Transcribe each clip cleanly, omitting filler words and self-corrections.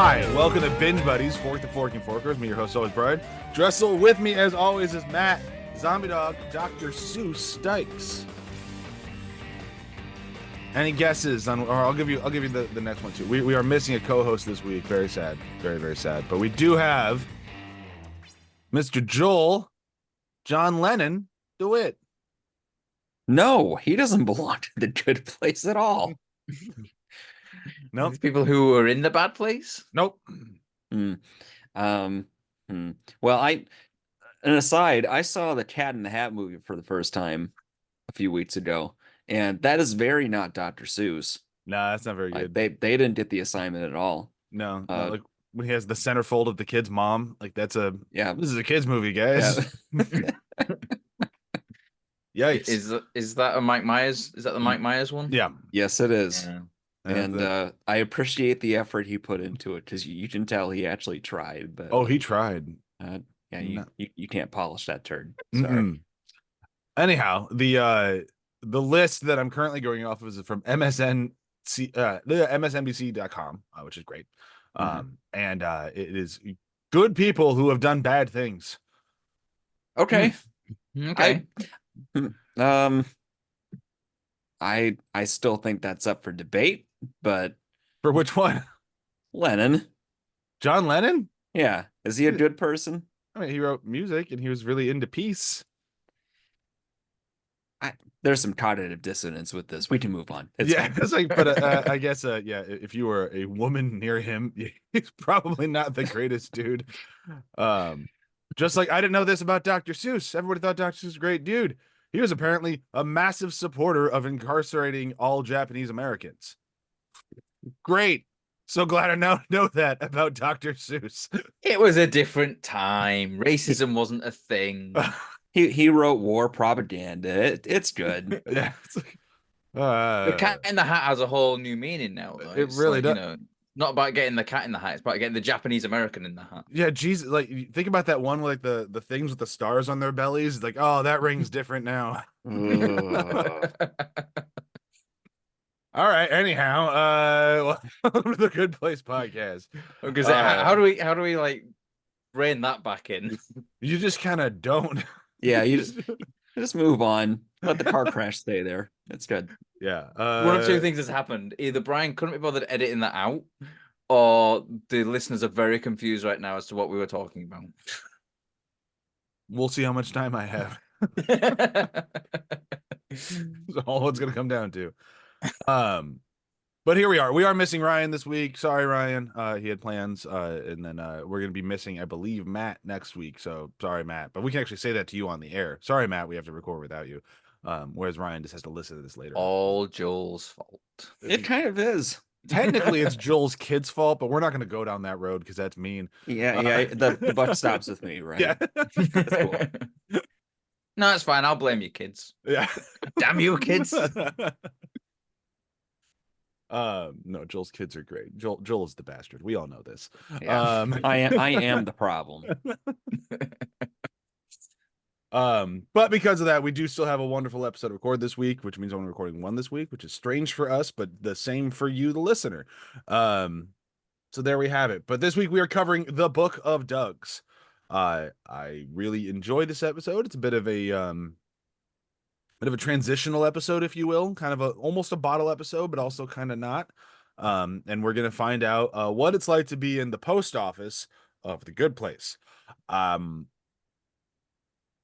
Hi, welcome to Binge Buddies, Fork the Fork and Forkers. Me, your host, always Bryan Dressel. With me, as always, is Matt, Zombie Dog, Dr Seuss, Dykes. Any guesses on? Or I'll give you the next one too. We are missing a co-host this week. Very sad, very very sad. But we do have Mr. Joel, John Lennon, Dewitte. No, he doesn't belong to the good place at all. Nope. It's people who are in the bad place. Nope. Well, an aside, I saw the Cat in the Hat movie for the first time a few weeks ago, and that is very not Dr. Seuss. Nah, that's not very good. They didn't get the assignment at all. No, like when he has the centerfold of the kid's mom, like that's a This is a kid's movie, guys. Yeah. Yikes! Is that a Mike Myers? Is that the Mike Myers one? Yeah. Yes, it is. Yeah. And I appreciate the effort he put into it because you can tell he actually tried. But he tried. You can't polish that turd. Sorry. Anyhow, the list that I'm currently going off of is from MSNBC.com, which is great. And it is good people who have done bad things. Okay. Okay. I still think that's up for debate, but For which one? Lennon. John Lennon? Yeah. Is he a good person? I mean, he wrote music and he was really into peace. There's some cognitive dissonance with this. We can move on. It's like, but I guess, if you were a woman near him, he's probably not the greatest dude. Just like I didn't know this about Dr. Seuss. Everybody thought Dr. Seuss was a great dude. He was apparently a massive supporter of incarcerating all Japanese Americans. Great. So glad I now know that about Dr. Seuss. It was a different time. Racism wasn't a thing. He wrote war propaganda. It's good. Yeah. It's like, The Cat in the Hat has a whole new meaning now, though. It really does. You know, not about getting the cat in the hat. It's about getting the Japanese American in the hat. Yeah, Jesus, like think about that one with like the things with the stars on their bellies. Like, oh, that rings different now. All right. Anyhow, welcome to the Good Place podcast. Because how do we like rein that back in? You just kind of don't. Yeah, you just move on. Let the car crash stay there. It's good. Yeah. One of two things has happened. Either Bryan couldn't be bothered editing that out, or the listeners are very confused right now as to what we were talking about. We'll see how much time I have. That's all it's gonna come down to. But here we are. We are missing Ryan this week. Sorry, Ryan. He had plans. And then we're gonna be missing, I believe, Matt next week. So sorry, Matt. But we can actually say that to you on the air. Sorry, Matt. We have to record without you. Whereas Ryan just has to listen to this later. All Joel's fault. It kind of is. Technically, it's Joel's kid's fault, but we're not going to go down that road because that's mean. Yeah. The buck stops with me, right? Yeah. That's cool. No, it's fine. I'll blame you, kids. Yeah. Damn you, kids. No, Joel's kids are great. Joel is the bastard. We all know this. Yeah. I am the problem. But because of that, we do still have a wonderful episode to record this week, which means I'm recording one this week, which is strange for us, but the same for you, the listener. So there we have it. But this week we are covering the Book of Dogs. I really enjoyed this episode. It's a bit of a transitional episode, if you will, kind of almost a bottle episode, but also kind of not. And we're gonna find out what it's like to be in the post office of the Good Place.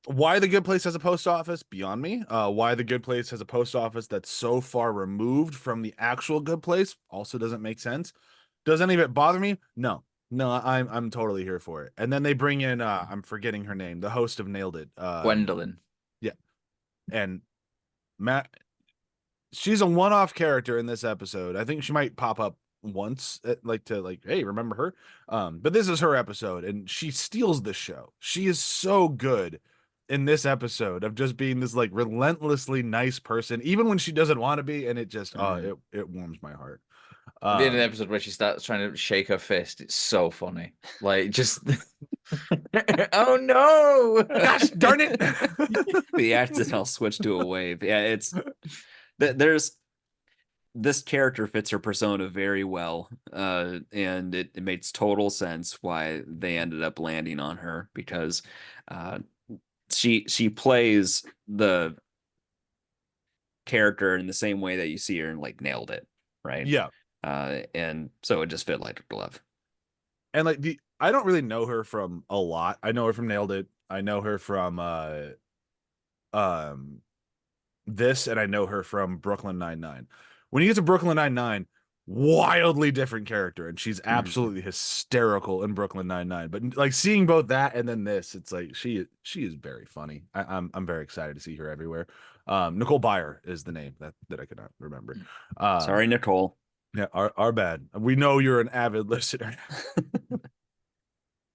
Why the Good Place has a post office, beyond me. Why the Good Place has a post office that's so far removed from the actual Good Place also doesn't make sense. Does any of it bother me? No, I'm totally here for it. And then they bring in I'm forgetting her name, the host of Nailed It, Gwendolyn. Yeah, and Matt, she's a one-off character in this episode. I think she might pop up once, hey, remember her? But this is her episode, and she steals the show. She is so good in this episode of just being this like relentlessly nice person, even when she doesn't want to be, and it just it warms my heart. At the end of the episode where she starts trying to shake her fist, it's so funny. Like, just oh no, gosh darn it. The accidental switch to a wave. Yeah, there's this character fits her persona very well, and it makes total sense why they ended up landing on her, because she plays the character in the same way that you see her and like nailed it, right? Yeah. And so it just fit like a glove. And like I don't really know her from a lot. I know her from Nailed It. I know her from um this, and I know her from Brooklyn Nine-Nine. When you get to Brooklyn Nine-Nine, wildly different character, and she's absolutely hysterical in Brooklyn Nine-Nine. But like seeing both that and then this, it's like she is very funny. I'm very excited to see her everywhere. Nicole Byer is the name that I could not remember. Sorry, Nicole. Yeah, our bad. We know you're an avid listener.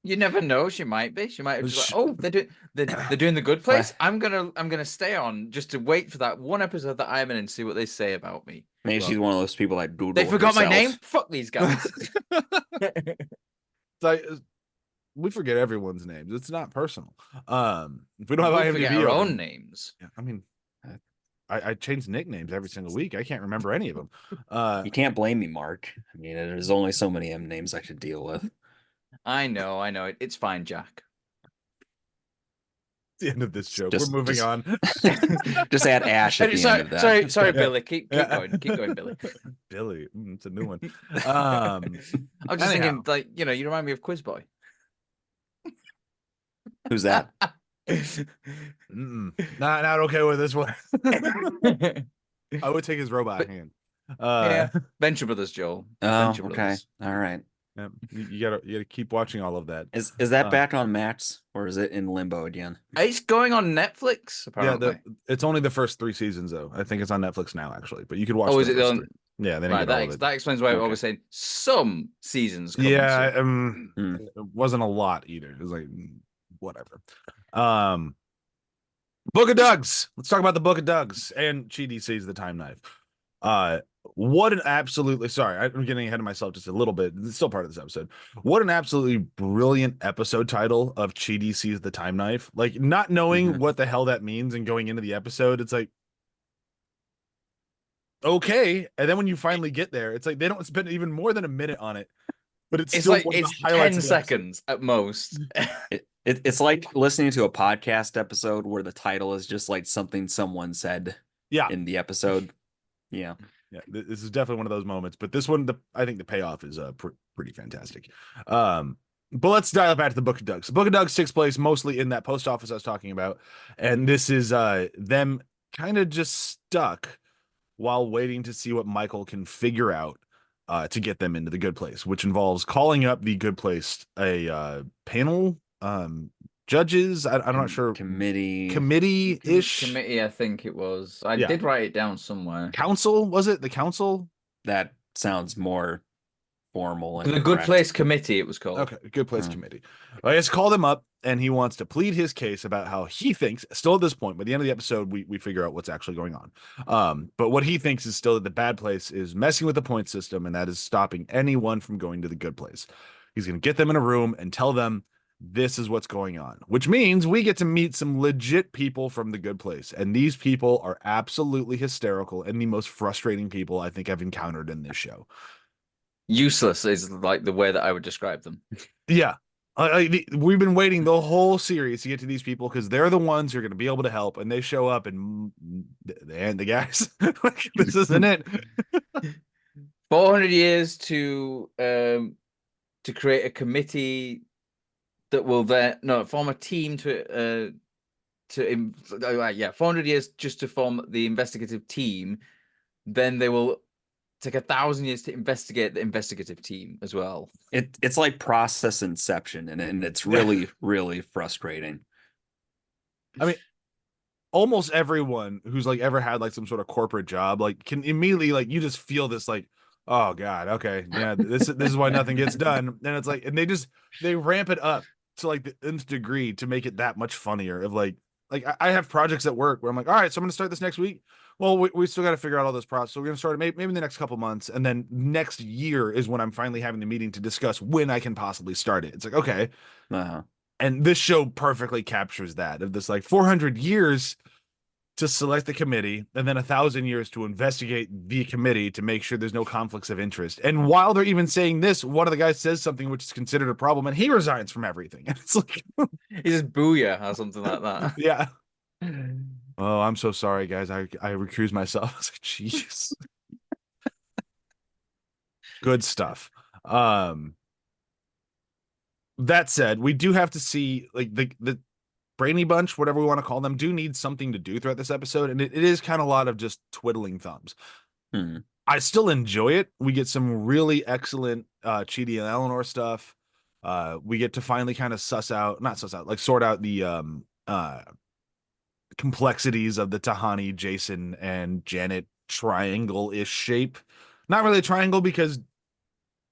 You never know. She might be. She might have just like, oh, they're doing The Good Place. I'm gonna stay on just to wait for that one episode that I'm in and see what they say about me. Maybe she's one of those people that Google. They forgot my herself. name. Fuck these guys. It's like we forget everyone's names. It's not personal. If we don't have We IMDb forget our open- own names. Yeah, I mean, I change nicknames every single week. I can't remember any of them. You can't blame me, Mark. I mean, there's only so many M names I should deal with. I know. It's fine, Jack. the end of this joke. Just- We're moving just- on. Just add Ash at the sorry, end of that. sorry, Billy. Keep going, Billy. Billy, it's a new one. I was just Anyhow. thinking, like, you remind me of Quiz Boy. Who's that? Not okay with this one. I would take his robot hand. Yeah, Venture Brothers, Joel. Oh, Venture okay. Brothers. All right. Yeah, you gotta keep watching all of that. Is that Uh, back on Max, or is it in limbo again? It's going on Netflix, apparently. Yeah, it's only the first 3 seasons though. I think it's on Netflix now, actually. But you could watch. Oh, the is it first on? 3. Yeah, they didn't Right, get all of it. that explains why I Okay. was saying some seasons. Coming Yeah, soon. it wasn't a lot either. It was like whatever. Book of Dougs. Let's talk about the Book of Dougs and Chidi sees the time knife. What an absolutely sorry, I'm getting ahead of myself just a little bit. It's still part of this episode. What an absolutely brilliant episode title of Chidi sees the time knife. Like not knowing what the hell that means and going into the episode, it's like okay. And then when you finally get there, it's like they don't spend even more than a minute on it. But it's still like one of the it's highlights 10 of the episode. seconds at most. It's like listening to a podcast episode where the title is just like something someone said Yeah. in the episode. Yeah. Yeah, this is definitely one of those moments. But this one, I think the payoff is pretty fantastic. But let's dial back to the Book of Dougs. The Book of Dougs takes place mostly in that post office I was talking about, and this is them kind of just stuck while waiting to see what Michael can figure out to get them into the good place, which involves calling up the good place a panel judges. I'm not sure Committee. committee-ish Committee, I think it was. I Yeah. did write it down somewhere. council. Was it the council? That sounds more formal. And The Good correct. Place Committee, it was called. Okay, good place committee. I just called him up and he wants to plead his case about how he thinks, still at this point, by the end of the episode, we figure out what's actually going on. But what he thinks is still that the bad place is messing with the point system, and that is stopping anyone from going to the good place. He's going to get them in a room and tell them this is what's going on, which means we get to meet some legit people from the good place. And these people are absolutely hysterical and the most frustrating people I think I've encountered in this show. Useless is like the way that I would describe them. Yeah. We've been waiting the whole series to get to these people because they're the ones who are going to be able to help, and they show up and the guys. This isn't it. 400 years to create a committee that will then form a team to 400 years just to form the investigative team. Then they will take 1,000 years to investigate the investigative team as well. It's like process inception, and it's really really frustrating. I mean, almost everyone who's like ever had like some sort of corporate job like can immediately like you just feel this like, oh god, okay, yeah, this is why nothing gets done. And it's like, and they ramp it up to like the nth degree to make it that much funnier. Of like I have projects at work where I'm like, all right, so I'm gonna start this next week. Well, we still got to figure out all this process. So we're gonna start it maybe in the next couple months, and then next year is when I'm finally having the meeting to discuss when I can possibly start it. It's like, okay, Uh-huh. and this show perfectly captures that of this like 400 years to select the committee, and then 1,000 years to investigate the committee to make sure there's no conflicts of interest. And while they're even saying this, one of the guys says something which is considered a problem, and he resigns from everything. And it's like, He just booyah or something like that. yeah. Oh, I'm so sorry, guys. I recuse myself. I was like, jeez. Good stuff. That said, we do have to see like the Brainy Bunch, whatever we want to call them, do need something to do throughout this episode, and it is kind of a lot of just twiddling thumbs. I still enjoy it. We get some really excellent Chidi and Eleanor stuff. We get to finally kind of sort out the complexities of the Tahani, Jason, and Janet triangle-ish shape. Not really a triangle because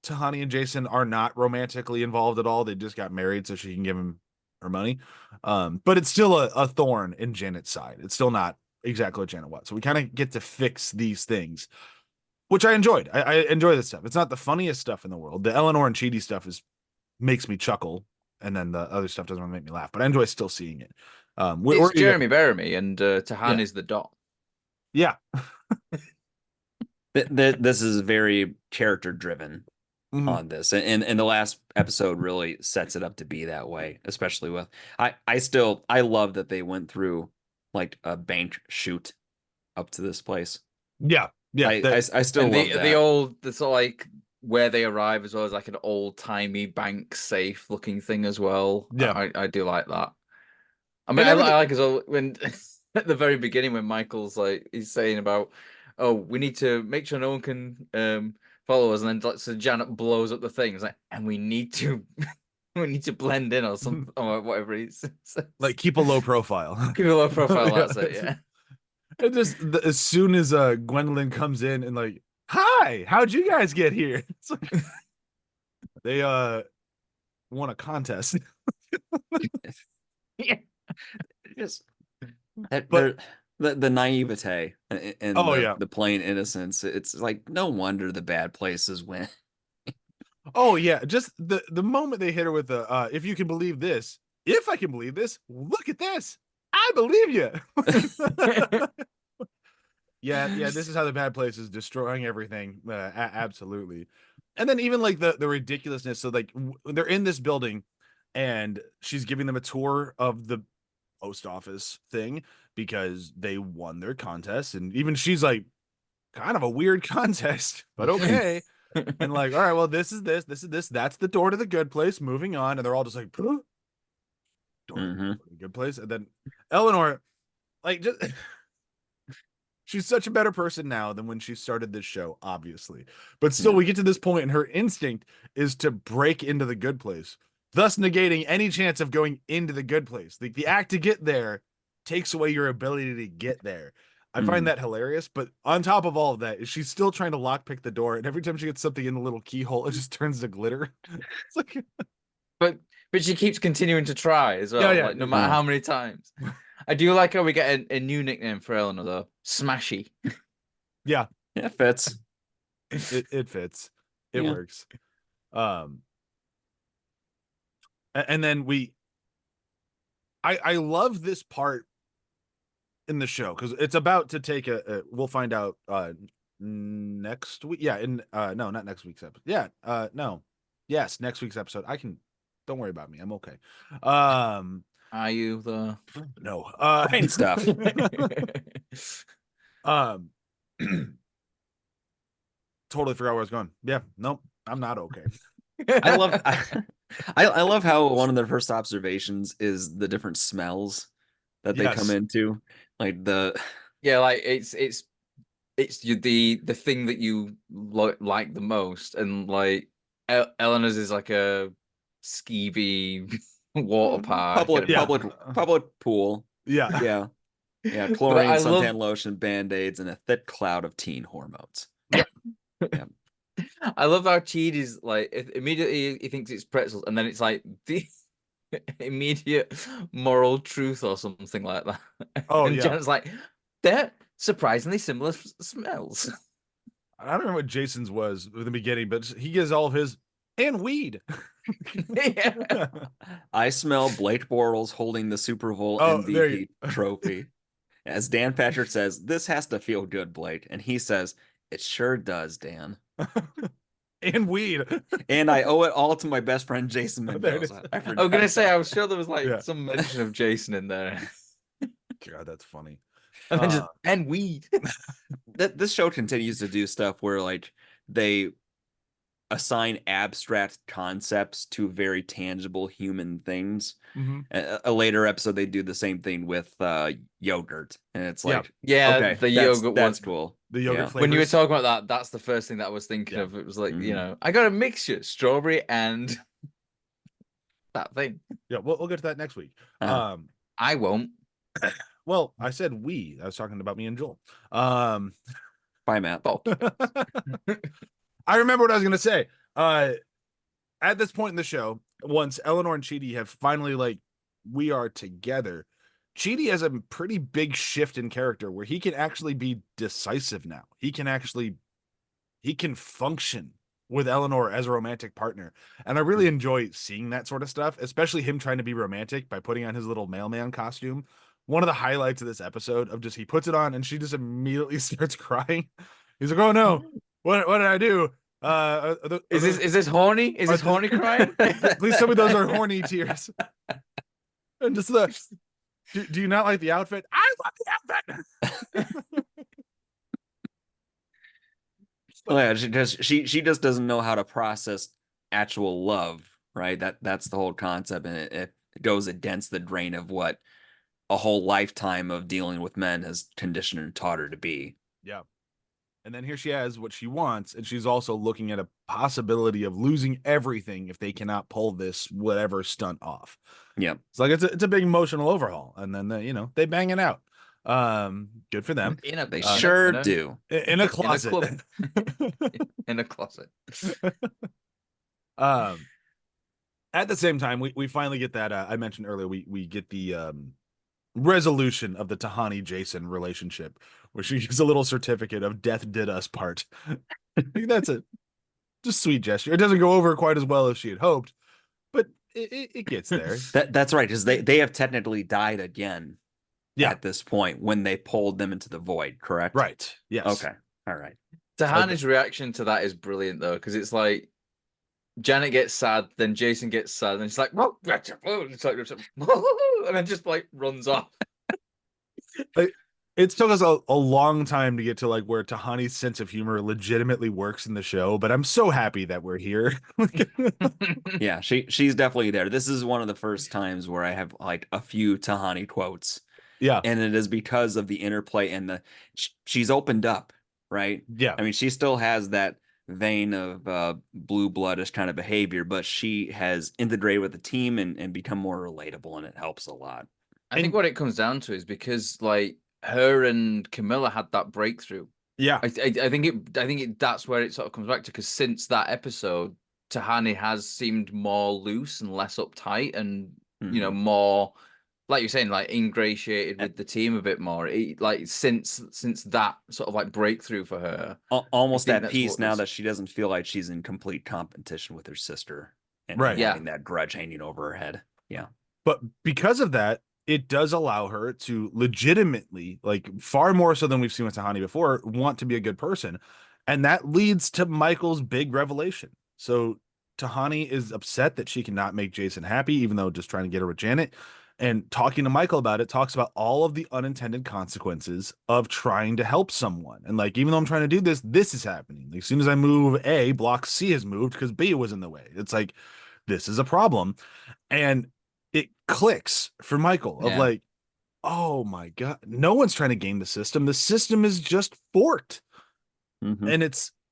Tahani and Jason are not romantically involved at all. They just got married so she can give him her money. But it's still a thorn in Janet's side. It's still not exactly what Janet wants. So we kind of get to fix these things, which I enjoyed. I enjoy this stuff. It's not the funniest stuff in the world. The Eleanor and Chidi stuff makes me chuckle, and then the other stuff doesn't really make me laugh. But I enjoy still seeing it. It's Jeremy Bearimy, and Tahan is the dot. Yeah. This is very character driven on this, and the last episode really sets it up to be that way, especially with I love that they went through like a bank shoot up to this place. Yeah. I still love that. The old, the sort of like where they arrive as well as like an old timey bank safe looking thing as well. Yeah, I do like that. I mean, I like as well when at the very beginning when Michael's like he's saying about, oh, we need to make sure no one can follow us, and then so Janet blows up the thing. It's like, and we need to blend in or something or whatever he says. Like keep a low profile. Keep a low profile. That's it. Yeah. And just as soon as Gwendolyn comes in and like, hi, how'd you guys get here? It's like, they won a contest. Yeah. Just the naivete and the plain innocence. It's like no wonder the bad places win. Oh yeah, just the moment they hit her with the if you can believe this, if I can believe this, look at this, I believe you. yeah, this is how the bad place is destroying everything. Absolutely. And then even like the ridiculousness. So like they're in this building, and she's giving them a tour of the post office thing because they won their contest, and even she's like, kind of a weird contest, but okay. And like, all right, well, this is this, that's the door to the good place, moving on. And they're all just like, door to the good place. And then Eleanor, like, just she's such a better person now than when she started this show, obviously, but still we get to this point and her instinct is to break into the good place, thus negating any chance of going into the good place. The act to get there takes away your ability to get there. I find that hilarious, but on top of all of that, is she's still trying to lockpick the door, and every time she gets something in the little keyhole, it just turns to glitter. It's like, but she keeps continuing to try as well, like no matter how many times. I do like how we get a new nickname for Eleanor though, Smashy. Yeah, it fits. It fits. It works. And then I love this part in the show because it's about to take we'll find out next week. Yeah, no, not next week's episode. Yeah, no. Yes, next week's episode. Don't worry about me. I'm okay. Are you the no brain stuff? Totally forgot where I was going. Yeah, nope, I'm not okay. I love how one of their first observations is the different smells that they come into, like like it's the thing that you like the most, and like Eleanor's is like a skeevy water park, public pool. Yeah, chlorine, suntan lotion, band-aids, and a thick cloud of teen hormones. Yeah. I love how Cheed is like immediately he thinks it's pretzels, and then it's like the immediate moral truth or something like that. Oh, and yeah. Janet's like, they're surprisingly similar smells. I don't remember what Jason's was in the beginning, but he gets all of his and weed. I smell Blake Bortles holding the Super Bowl MVP trophy. as Dan Patrick says, "This has to feel good, Blake," and he says, "It sure does, Dan." And weed. And I owe it all to my best friend Jason There it Mendoza. is. I I was forgot gonna say, about I was sure there was like Yeah. some mention of Jason in there. God, that's funny. And then just and weed. this show continues to do stuff where like they assign abstract concepts to very tangible human things. Mm-hmm. A later episode, they do the same thing with yogurt, and it's Yeah. like, Yeah, okay, the yogurt that's one. cool. The yogurt Yeah. flavors. When you were talking about that, that's the first thing that I was thinking Yeah. of. It was like, you Mhm. know, I got a mixture, strawberry and that thing. Yeah, we'll get to that next week. I won't. Well, I said we. I was talking about me and Joel. Bye, Matt. I remember what I was gonna say. At this point in the show, once Eleanor and Chidi have finally like we are together, Chidi has a pretty big shift in character where he can actually be decisive now. He can function with Eleanor as a romantic partner. And I really enjoy seeing that sort of stuff, especially him trying to be romantic by putting on his little mailman costume. One of the highlights of this episode of just he puts it on and she just immediately starts crying. He's like, "Oh no, what did I do? Is this horny? Is this horny crying? Please tell me those are horny tears." And just do you not like the outfit? I love the outfit. Well, yeah, she just doesn't know how to process actual love, right? That's the whole concept, and it goes against the grain of what a whole lifetime of dealing with men has conditioned and taught her to be. Yeah. And then here she has what she wants, and she's also looking at a possibility of losing everything if they cannot pull this whatever stunt off. Yeah, it's like it's a big emotional overhaul, and then they bang it out. Good for them. They sure do. In a closet. In a closet. At the same time, we finally get that. I mentioned earlier, we get the resolution of the Tahani Jason relationship, where she gives a little certificate of death did us part. I think that's a just sweet gesture. It doesn't go over quite as well as she had hoped, but it gets there. That's right, because they have technically died again. Yeah. At this point, when they pulled them into the void, correct? Right. Yes. Okay. All right. Tahani's reaction to that is brilliant though, because it's like Janet gets sad, then Jason gets sad, and it's like, "Whoa," it's like, and then just like runs off. It took us a long time to get to like where Tahani's sense of humor legitimately works in the show, but I'm so happy that we're here. Yeah, she's definitely there. This is one of the first times where I have like a few Tahani quotes. Yeah. And it is because of the interplay and she's opened up, right? Yeah. I mean, she still has that vein of blue bloodish kind of behavior, but she has integrated with the team and become more relatable, and it helps a lot. I think what it comes down to is because like her and Camilla had that breakthrough. Yeah. I think that's where it sort of comes back to, because since that episode, Tahani has seemed more loose and less uptight, and you know, more like you're saying, like ingratiated with the team a bit more. Like since that sort of like breakthrough for her, almost at peace now that she doesn't feel like she's in complete competition with her sister, and having that grudge hanging over her head. Yeah, but because of that, it does allow her to legitimately, like far more so than we've seen with Tahani before, want to be a good person, and that leads to Michael's big revelation. So Tahani is upset that she cannot make Jason happy, even though just trying to get her with Janet. And talking to Michael about it, talks about all of the unintended consequences of trying to help someone. And like, even though I'm trying to do this, this is happening. Like, as soon as I move A, block C has moved because B was in the way. It's like, this is a problem. And it clicks for Michael of like, oh my God, no one's trying to game the system. The system is just forked. And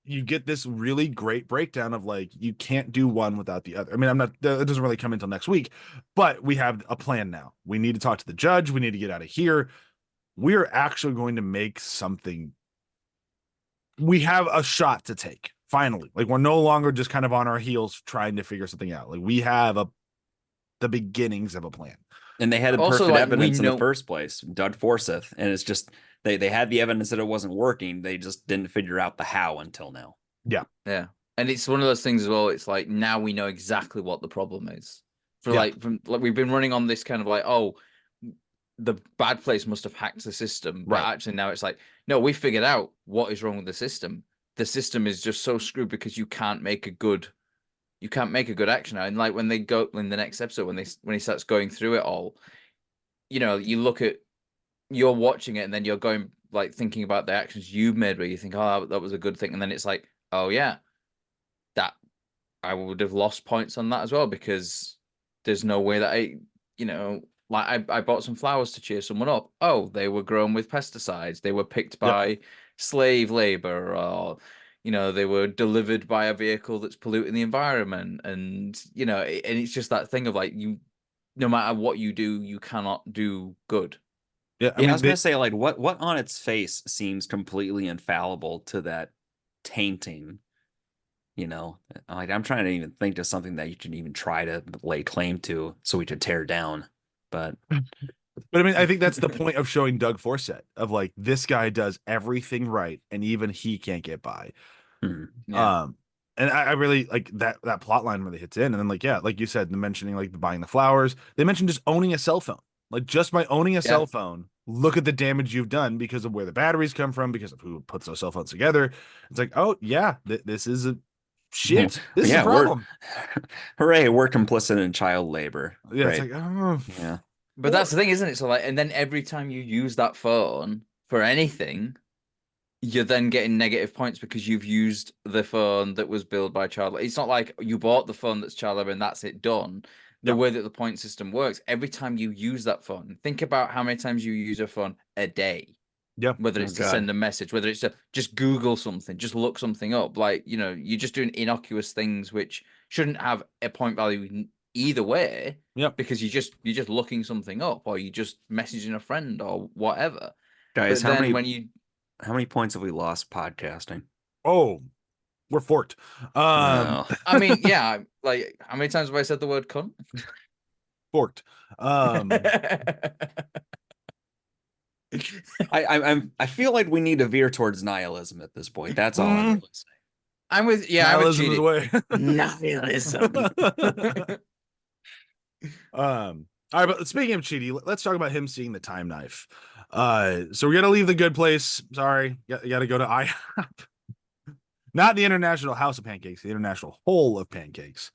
you get this really great breakdown of like, you can't do one without the other. I mean, it doesn't really come until next week, but we have a plan now. We need to talk to the judge. We need to get out of here. We're actually going to make something. We have a shot to take finally. Like, we're no longer just kind of on our heels trying to figure something out. Like, we have the beginnings of a plan. And they had perfect evidence in the first place, Doug Forsyth, and it's just they had the evidence that it wasn't working. They just didn't figure out the how until now. Yeah. And it's one of those things as well. It's like, now we know exactly what the problem is. We've been running on this kind of like, oh, the bad place must have hacked the system, but Right. actually now it's like, no, we figured out what is wrong with the system. The system is just so screwed because you can't make a good action out. And like when they go in the next episode, when he starts going through it all, you look at, you're watching it and then you're going like thinking about the actions you've made where you think, oh, that was a good thing, and then it's like, oh yeah, that I would have lost points on that as well, because there's no way that like I bought some flowers to cheer someone up. Oh, they were grown with pesticides. They were picked by slave labor, or they were delivered by a vehicle that's polluting the environment. And and it's just that thing of like, no matter what you do, you cannot do good. Yeah, I was gonna say, like, what on its face seems completely infallible to that tainting. Like, I'm trying to even think of something that you can even try to lay claim to, so we could tear down. But I mean, I think that's the point of showing Doug Forsythe, of like, this guy does everything right, and even he can't get by. Yeah. And I really like that plot line really hits in. And then, like, yeah, like you said, the mentioning like the buying the flowers, they mentioned just owning a cell phone. Like, just by owning a cell phone, look at the damage you've done because of where the batteries come from, because of who puts those cell phones together. It's like, oh yeah, this is a shit. This is a problem. Hooray, we're complicit in child labor. Yeah, Great. it's like, oh Yeah. But that's the thing, isn't it? So like, and then every time you use that phone for anything, you're then getting negative points because you've used the phone that was built by child labor. It's not like you bought the phone that's child labor and that's it done. The way that the point system works, every time you use that phone, think about how many times you use a phone a day. Yeah. Whether it's to send a message, whether it's to just Google something, just look something up. Like, you're just doing innocuous things which shouldn't have a point value either way. Yeah. Because you're just looking something up, or you just messaging a friend or whatever. Guys, But how then many points have we lost podcasting? Oh, we're forked. No. I mean, yeah, like, how many times have I said the word cunt? Forked. I feel like we need to veer towards nihilism at this point. That's all I'm really saying. I'm with nihilism is way. Nihilism. All right, but speaking of Chidi, let's talk about him seeing the time knife. So we're gonna leave the good place. Sorry, you gotta go to IHOP. Not the International House of Pancakes, the International Hole of Pancakes.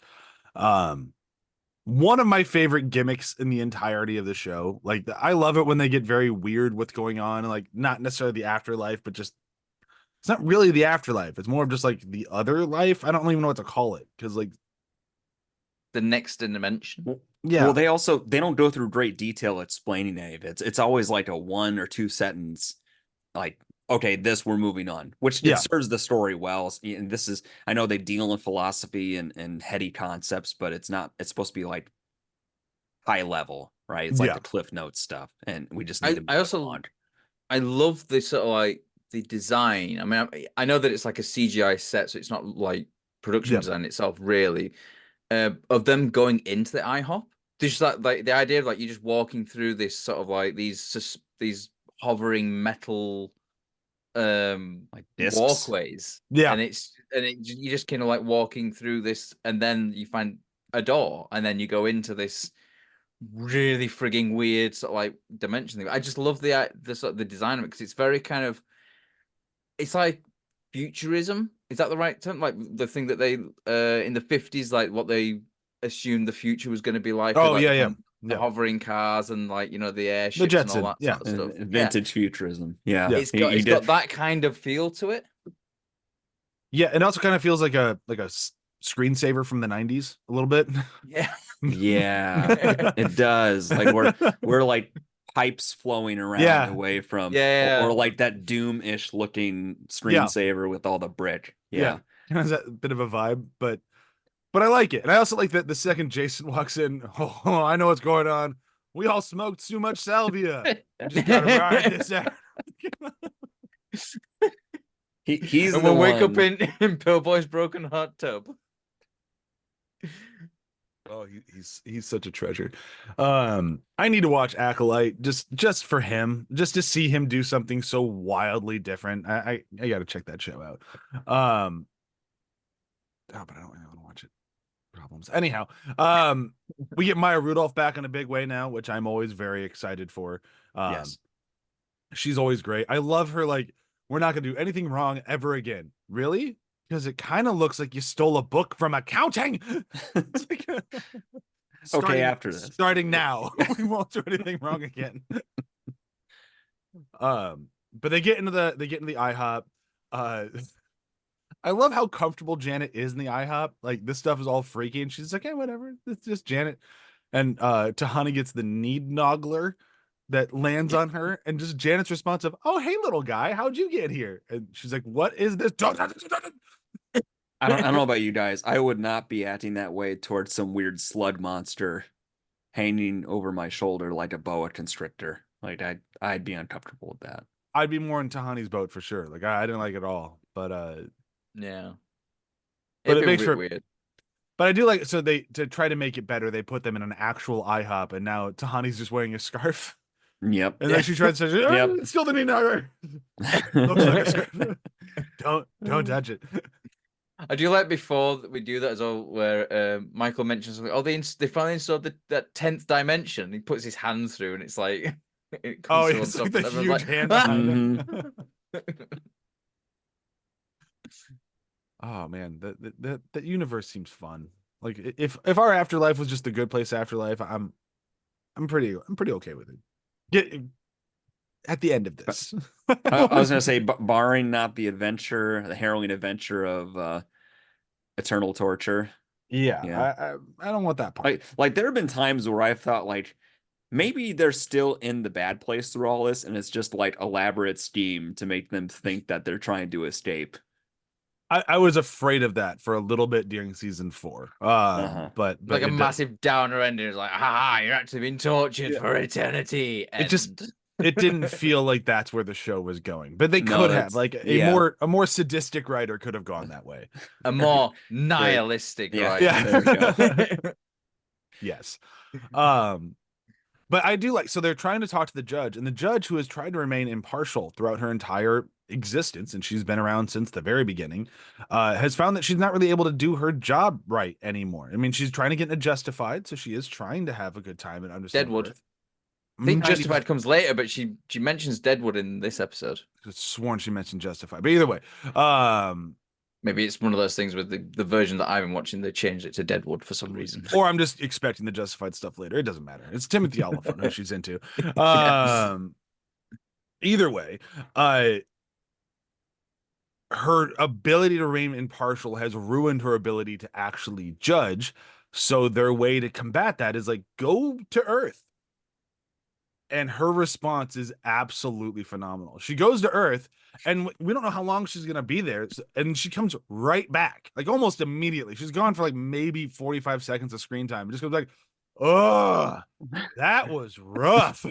One of my favorite gimmicks in the entirety of the show. Like, I love it when they get very weird what's going on, like not necessarily the afterlife, but just, it's not really the afterlife. It's more of just like the other life. I don't even know what to call it, because like the next dimension. Yeah. Well, they don't go through great detail explaining any of it. It's always like a 1 or 2 sentence, like, okay, we're moving on, which it serves the story well. And I know they deal in philosophy and heady concepts, but it's supposed to be like high level, right? It's like the Cliff Notes stuff, and we just need to move it along. I love the sort of like the design. I mean, I know that it's like a CGI set, so it's not like production design itself, really. Of them going into the IHOP, just like the idea of like, you're just walking through this sort of like these hovering metal like discs. Walkways, and you're just kind of like walking through this, and then you find a door, and then you go into this really frigging weird sort of like dimension thing. I just love the sort of the design of it, because it's very kind of, it's like futurism. Is that the right term? Like the thing that they in the 50s, like what they assumed the future was going to be like. Oh, like the hovering cars and like the airships and all that sort of stuff. Vintage futurism. Yeah, it's got that kind of feel to it. Yeah, it also kind of feels like a screensaver from the 90s a little bit. Yeah. Yeah, it does. Like we're like pipes flowing around away from, or like that Doom-ish looking screensaver with all the brick. Yeah. Has that bit of a vibe, but I like it. And I also like that the second Jason walks in, oh, I know what's going on. We all smoked too much salvia. Just gotta ride this out. He's and we'll wake up in Pillboy's broken hot tub. Oh, he's such a treasure. I need to watch Acolyte just for him, just to see him do something so wildly different. I got to check that show out. Oh, but I don't really want to watch it. problems. Anyhow, we get Maya Rudolph back in a big way now, which I'm always very excited for. Yes. She's always great. I love her. Like, we're not gonna do anything wrong ever again. Really? Because it kind of looks like you stole a book from accounting. It's like, Okay, after this. starting now, we won't do anything wrong again. But they get into the IHOP. I love how comfortable Janet is in the IHOP. Like, this stuff is all freaky, and she's like, "Hey, whatever. It's just Janet." And Tahani gets the need noggler that lands on her, and just Janet's response of, "Oh, hey, little guy, how'd you get here?" And she's like, "What is this?" I don't know about you guys. I would not be acting that way towards some weird slug monster hanging over my shoulder like a boa constrictor. Like, I'd be uncomfortable with that. I'd be more in Tahani's boat for sure. Like, I didn't like it at all, but Yeah. but It'd it be makes for weird. But I do like, so they, to try to make it better, they put them in an actual IHOP, and now Tahani's just wearing a scarf. Yep. And then she tries to say, Yep. It's still the need nogger. Looks like a scarf. Don't touch it. I do like before that we do that as well, where Michael mentions something. Oh, they finally installed that 10th dimension. He puts his hand through, and it's like it comes through it's on like top the of them, huge like, hand "Ah!" behind it. Oh man, that universe seems fun. Like, if our afterlife was just the good place afterlife, I'm pretty okay with it. Get at the end of this. I was gonna say, barring not the harrowing adventure of eternal torture. Yeah, I don't want that part. Like there have been times where I've thought like maybe they're still in the bad place through all this, and it's just like elaborate scheme to make them think that they're trying to escape. I was afraid of that for a little bit during season 4. But like a massive downer ending. It's like, ha, you're actually being tortured for eternity. It didn't feel like that's where the show was going, but they could have, like, a more sadistic writer could have gone that way. A more nihilistic writer. Yeah. There we go. Yes. But I do like, so they're trying to talk to the judge, and the judge, who has tried to remain impartial throughout her entire existence, and she's been around since the very beginning, has found that she's not really able to do her job right anymore. I mean, she's trying to get into Justified, so she is trying to have a good time and understand Deadwood. Earth. I think Justified comes later, but she mentions Deadwood in this episode. I've sworn she mentioned Justified, but either way, maybe it's one of those things with the version that I've been watching, they changed it to Deadwood for some reason. Or I'm just expecting the Justified stuff later. It doesn't matter. It's Timothy Oliphant who she's into. Yes. Either way, her ability to remain impartial has ruined her ability to actually judge. So their way to combat that is like, go to Earth. And her response is absolutely phenomenal. She goes to Earth, and we don't know how long she's going to be there. And she comes right back, like almost immediately. She's gone for like maybe 45 seconds of screen time. It just goes like, oh, that was rough.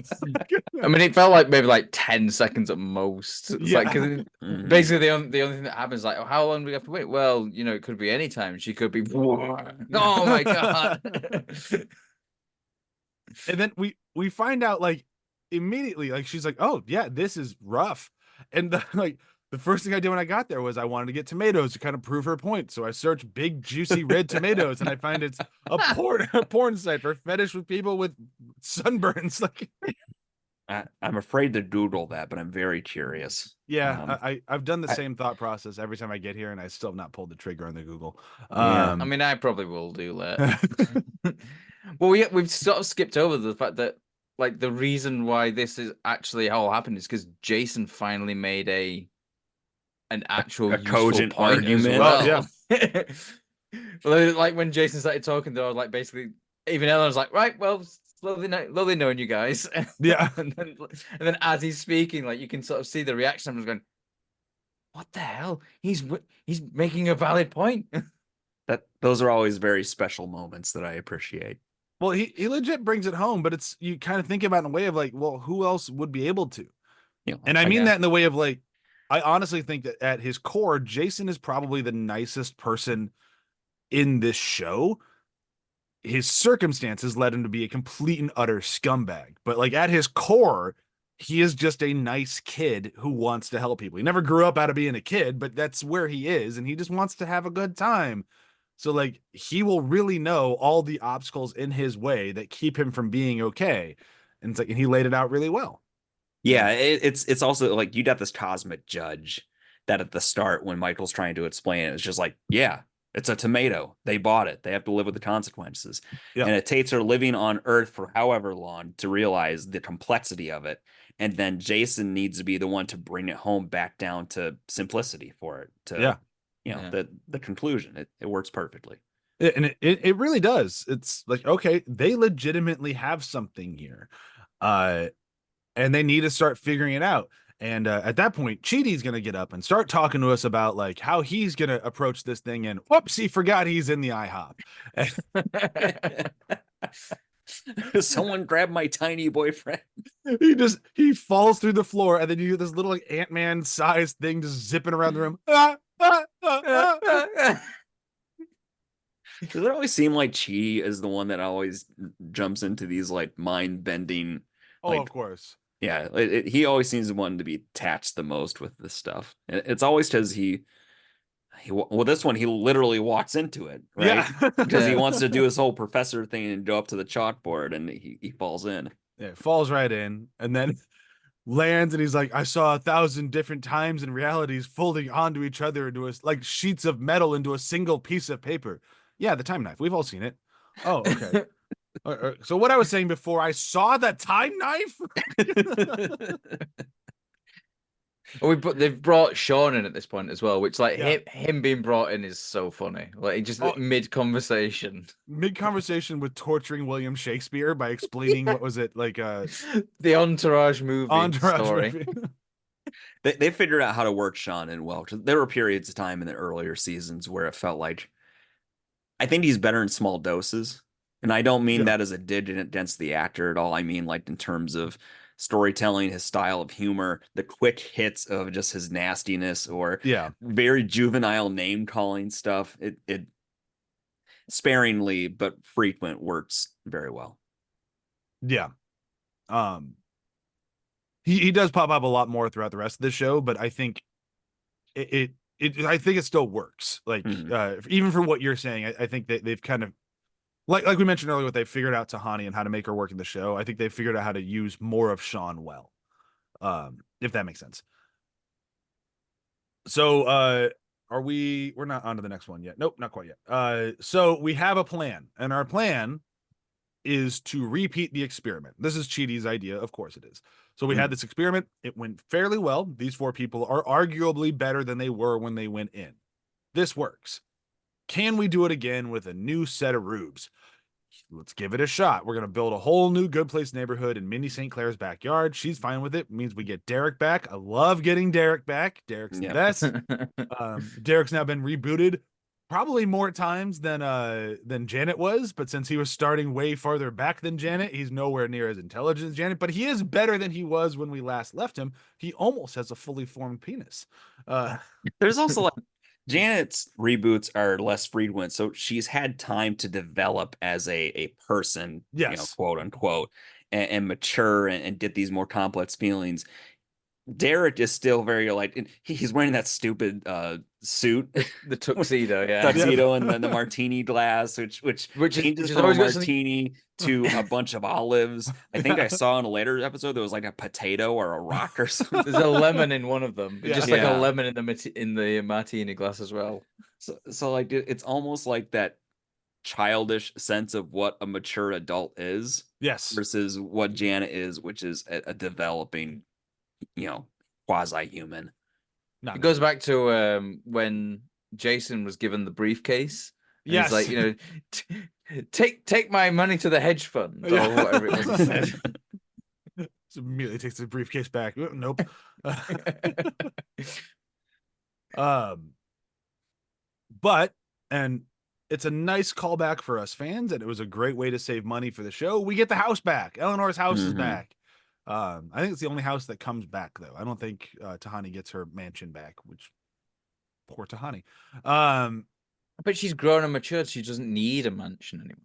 I mean, it felt like maybe like 10 seconds at most. It's like, cause basically the only thing that happens is like, oh, how long do we have to wait? Well, you know, it could be any time. She could be, oh my God. And then we find out, like, immediately, like, she's like, oh yeah, this is rough. And the first thing I did when I got there was I wanted to get tomatoes to kind of prove her point. So I searched big juicy red tomatoes, and I find it's a porn site for fetish with people with sunburns. Like, I'm afraid to Google that, but I'm very curious. Yeah, I've done the same thought process every time I get here, and I still have not pulled the trigger on the Google. I mean, I probably will do that. Well, we've sort of skipped over the fact that, like, the reason why this is actually all happened is because Jason finally made an actual a cogent argument. Well. Yeah. Well, like when Jason started talking, though, like basically even Ellen's like, right, well, slowly knowing you guys. Yeah. and then as he's speaking, like, you can sort of see the reaction. I'm just going, what the hell? He's making a valid point. Those are always very special moments that I appreciate. Well, he legit brings it home, but it's, you kind of think about it in a way of like, well, who else would be able to? You know, and I mean that in the way of like, I honestly think that at his core, Jason is probably the nicest person in this show. His circumstances led him to be a complete and utter scumbag, but like at his core, he is just a nice kid who wants to help people. He never grew up out of being a kid, but that's where he is, and he just wants to have a good time. So like he will really know all the obstacles in his way that keep him from being okay. And it's like, and he laid it out really well. Yeah, it's also like you'd have this cosmic judge that at the start when Michael's trying to explain it, it's just like, yeah, it's a tomato. They bought it. They have to live with the consequences. Yeah. And it takes her living on Earth for however long to realize the complexity of it. And then Jason needs to be the one to bring it home back down to simplicity for it. To the conclusion. It works perfectly. And it really does. It's like, okay, they legitimately have something here. And they need to start figuring it out. And at that point, Chidi's going to get up and start talking to us about like how he's going to approach this thing. And whoops, he forgot he's in the IHOP. Someone grab my tiny boyfriend. He falls through the floor, and then you get this little like Ant-Man sized thing just zipping around the room. Does it always seem like Chidi is the one that always jumps into these like mind bending? Oh, of course. Yeah, he always seems the one to be attached the most with this stuff. It's always because well, this one he literally walks into it, right? Yeah, because he wants to do his whole professor thing and go up to the chalkboard, and he falls in. Yeah, falls right in, and then lands, and he's like, "I saw 1,000 different times and realities folding onto each other into like sheets of metal into a single piece of paper." Yeah, the time knife. We've all seen it. Oh, okay. So what I was saying before, I saw the time knife. They've brought Sean in at this point as well, which like him being brought in is so funny. Like just mid conversation with torturing William Shakespeare by explaining what was it like the Entourage movie story. Movie. They figured out how to work Sean in well. There were periods of time in the earlier seasons where it felt like I think he's better in small doses. And I don't mean that as a dig against the actor at all. I mean, like in terms of storytelling, his style of humor, the quick hits of just his nastiness or very juvenile name calling stuff. It sparingly but frequent works very well. Yeah. He does pop up a lot more throughout the rest of the show, but I think I think it still works. Like even for what you're saying, I think that they've kind of like we mentioned earlier, what they figured out Tahani and how to make her work in the show. I think they figured out how to use more of Sean well, if that makes sense. So we're not on to the next one yet. Nope, not quite yet. So we have a plan, and our plan is to repeat the experiment. This is Chidi's idea, of course it is. So we had this experiment. It went fairly well. These 4 people are arguably better than they were when they went in. This works. Can we do it again with a new set of rubes? Let's give it a shot. We're going to build a whole new Good Place neighborhood in Mindy St. Clair's backyard. She's fine with it. It means we get Derek back. I love getting Derek back. Derek's the best. Derek's now been rebooted probably more times than Janet was, but since he was starting way farther back than Janet, he's nowhere near as intelligent as Janet, but he is better than he was when we last left him. He almost has a fully formed penis. There's also like Janet's reboots are less frequent, so she's had time to develop as a person, quote unquote, and mature and get these more complex feelings. Derek is still very like he's wearing that stupid suit, the tuxedo, and the martini glass, which changes from a martini to a bunch of olives. I think I saw in a later episode there was like a potato or a rock or something. There's a lemon in one of them, just like a lemon in the martini glass as well. So like it's almost like that childish sense of what a mature adult is, versus what Janet is, which is a developing, quasi-human. It goes back to when Jason was given the briefcase. He's like, take my money to the hedge fund or whatever it was he said. So immediately takes the briefcase back. Nope. But it's a nice callback for us fans, and it was a great way to save money for the show. We get the house back. Eleanor's house is back. I think it's the only house that comes back, though. I don't think Tahani gets her mansion back, which poor Tahani. But she's grown and matured. She doesn't need a mansion anymore.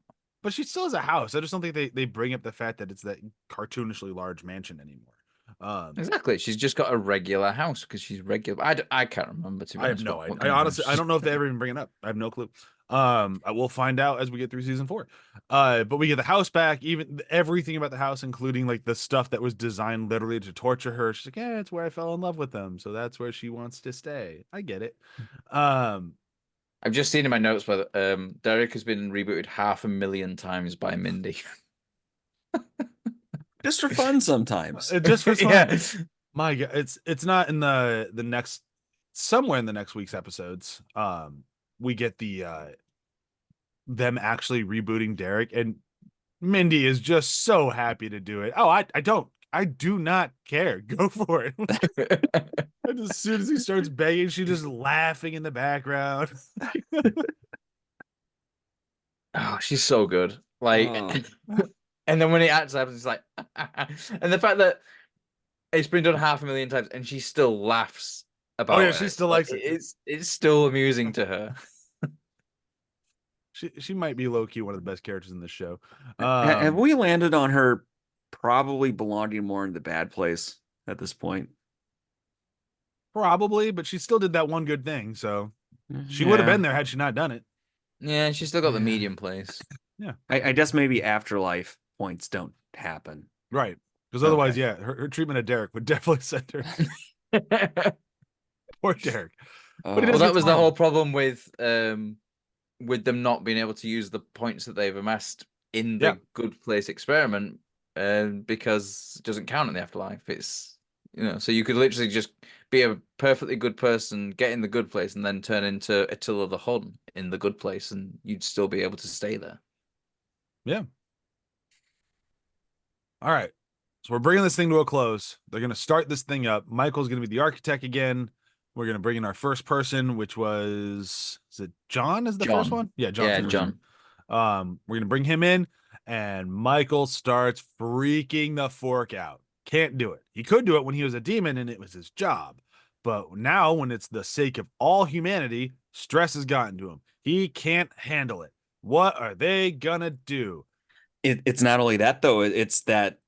But she still has a house. I just don't think they bring up the fact that it's that cartoonishly large mansion anymore. Exactly. She's just got a regular house because she's regular. I can't remember. I have no idea. I honestly, I don't know if they ever even bring it up. I have no clue. We'll find out as we get through season 4. But we get the house back, even everything about the house, including like the stuff that was designed literally to torture her. She's like, yeah, it's where I fell in love with them, so that's where she wants to stay. I get it. I've just seen in my notes where Derek has been rebooted 500,000 times by Mindy. Just for fun sometimes. Just for fun. Yeah. My God, it's not in the next, somewhere in the next week's episodes. We get the them actually rebooting Derek, and Mindy is just so happy to do it. Oh, I do not care. Go for it. And as soon as he starts begging, she's just laughing in the background. Oh, she's so good. Like, Oh. and then when it actually happens, it's like, and the fact that it's been done 500,000 times and she still laughs about yeah, it. she still Like, likes it. It's still amusing to her. She might be low key one of the best characters in this show. Have we landed on her probably belonging more in the bad place at this point? Probably, but she still did that one good thing, so she would have been there had she not done it. Yeah, she's still got the medium place. Yeah, I guess maybe afterlife points don't happen. right. Because otherwise, Okay. yeah, her treatment of Derek would definitely send her. Poor Derek. But Well, that was the whole problem with them not being able to use the points that they've amassed in the good place experiment, because it doesn't count in the afterlife. It's, so you could literally just be a perfectly good person, get in the good place, and then turn into Attila the Hun in the good place, and you'd still be able to stay there. Yeah. All right. So we're bringing this thing to a close. They're going to start this thing up. Michael's going to be the architect again. We're going to bring in our first person, which is it John is the first one? Yeah, John. Yeah, John. We're going to bring him in, and Michael starts freaking the fork out. Can't do it. He could do it when he was a demon and it was his job. But now, when it's the sake of all humanity, stress has gotten to him. He can't handle it. What are they going to do? It's not only that, though. It's that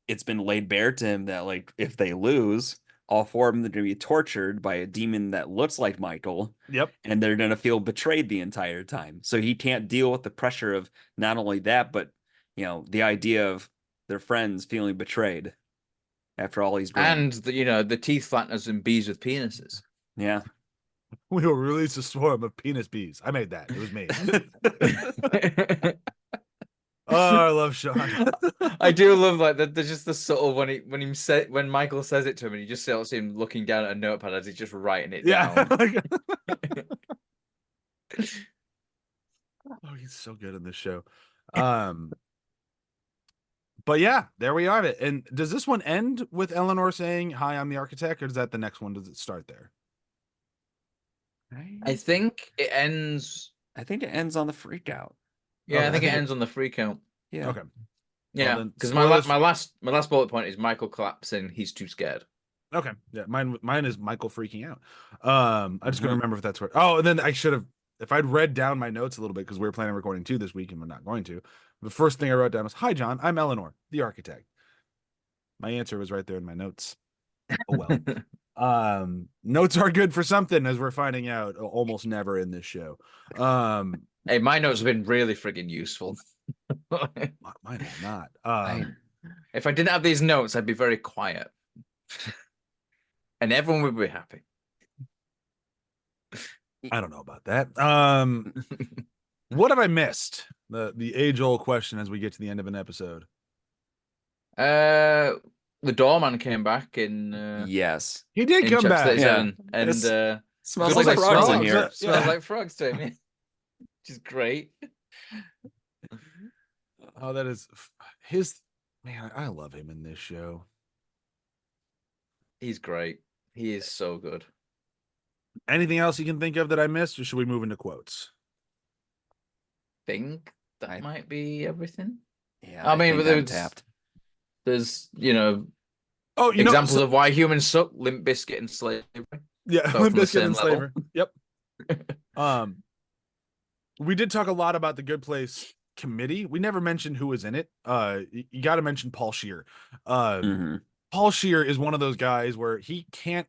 it's been laid bare to him that, like, if they lose, all 4 of them are going to be tortured by a demon that looks like Michael. Yep. And they're going to feel betrayed the entire time. So he can't deal with the pressure of not only that, but, the idea of their friends feeling betrayed after all he's doing. And, the teeth flatteners and bees with penises. Yeah. We will release a swarm of penis bees. I made that. It was me. Oh, I love Sean. I do love that. There's just the subtle when Michael says it to him, and you just see him looking down at a notepad as he's just writing it down. Oh, he's so good in this show. But yeah, there we are. And does this one end with Eleanor saying, "Hi, I'm the architect," or is that the next one? Does it start there? I think it ends. I think it ends on the freak out. Yeah, I think it ends on the freak out. Yeah. Okay. Yeah, because my last bullet point is Michael collapsing. He's too scared. Okay. Yeah, mine is Michael freaking out. I just couldn't remember if that's where. Oh, and then I should have, if I'd read down my notes a little bit, because we were planning on recording 2 this week and we're not going to. The first thing I wrote down was, "Hi, John. I'm Eleanor, the architect." My answer was right there in my notes. Oh well. Notes are good for something, as we're finding out almost never in this show. Hey, my notes have been really friggin' useful. Mine have not. If I didn't have these notes, I'd be very quiet. And everyone would be happy. I don't know about that. What have I missed? The age-old question as we get to the end of an episode. The doorman came back in. Yes, he did come back. Yeah. And smells like frogs in here. Smells like frogs to me, which is great. Oh, that is his man. I love him in this show. He's great. He is so good. Anything else you can think of that I missed, or should we move into quotes? Think that might be everything. Yeah, I mean, there's examples of why humans suck: Limp Bizkit and slavery. Yeah, Limp Bizkit and slavery. Yep. We did talk a lot about the Good Place committee. We never mentioned who was in it. You got to mention Paul Scheer. Paul Scheer is one of those guys where he can't.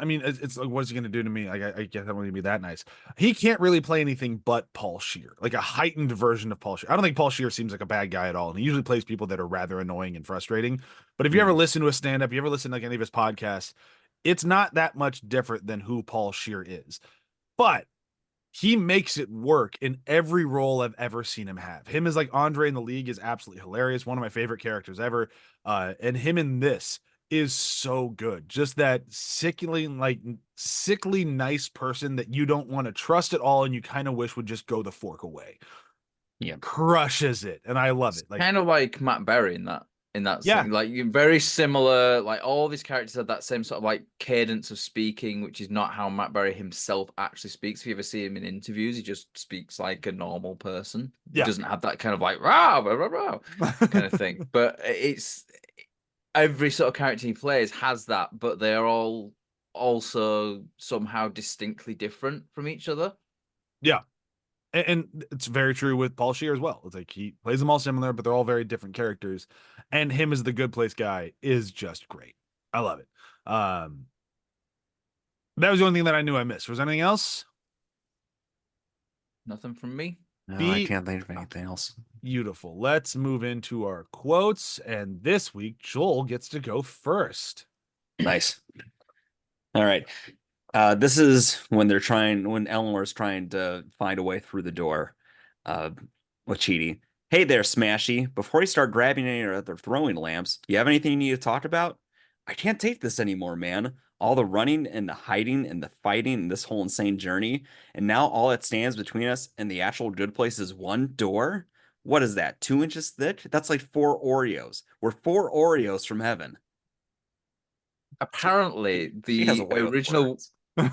I mean, it's like, what's he going to do to me? Like, I guess I'm going to be that nice. He can't really play anything but Paul Scheer, like a heightened version of Paul Scheer. I don't think Paul Scheer seems like a bad guy at all. And he usually plays people that are rather annoying and frustrating. But if you ever listen to a stand up, you ever listen to like any of his podcasts, it's not that much different than who Paul Scheer is. But he makes it work in every role I've ever seen him have. Him as like Andre in the League is absolutely hilarious. One of my favorite characters ever. And him in this is so good. Just that sickly nice person that you don't want to trust at all. And you kind of wish would just go the fork away. Yeah. Crushes it. And I love it. Like kind of like Matt Berry in that yeah. thing. Like very similar, like all these characters have that same sort of like cadence of speaking, which is not how Matt Berry himself actually speaks. If you ever see him in interviews, he just speaks like a normal person. He doesn't have that kind of like rah, rah, rah, rah kind of thing. But it's every sort of character he plays has that, but they're all also somehow distinctly different from each other. Yeah. And it's very true with Paul Scheer as well. It's like he plays them all similar, but they're all very different characters. And him as the good place guy is just great. I love it. That was the only thing that I knew I missed. Was there anything else? Nothing from me. No, I can't think of anything else. Beautiful. Let's move into our quotes. And this week, Joel gets to go first. Nice. All right. This is when Eleanor's trying to find a way through the door with Chidi. Hey there, Smashy. Before you start grabbing any other throwing lamps, do you have anything you need to talk about? I can't take this anymore, man. All the running and the hiding and the fighting and this whole insane journey. And now all that stands between us and the actual good place is one door? What is that, 2 inches thick? That's like 4 Oreos. We're 4 Oreos from heaven. Apparently, She has the a way with original